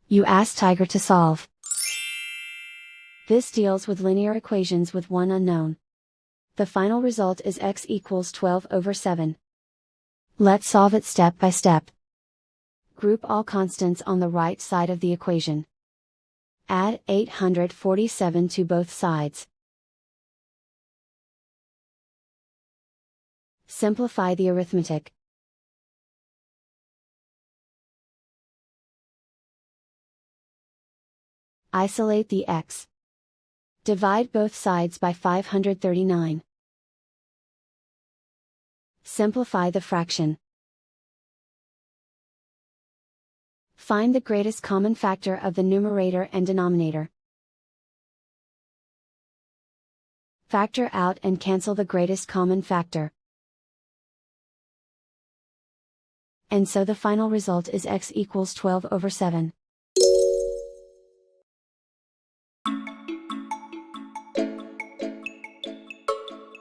You ask Tiger to solve. This deals with linear equations with one unknown. The final result is x equals 12/7. Let's solve it step by step. Group all constants on the right side of the equation. Add 847 to both sides. Simplify the arithmetic. Isolate the x. Divide both sides by 539. Simplify the fraction. Find the greatest common factor of the numerator and denominator. Factor out and cancel the greatest common factor. And so the final result is x equals 12/7.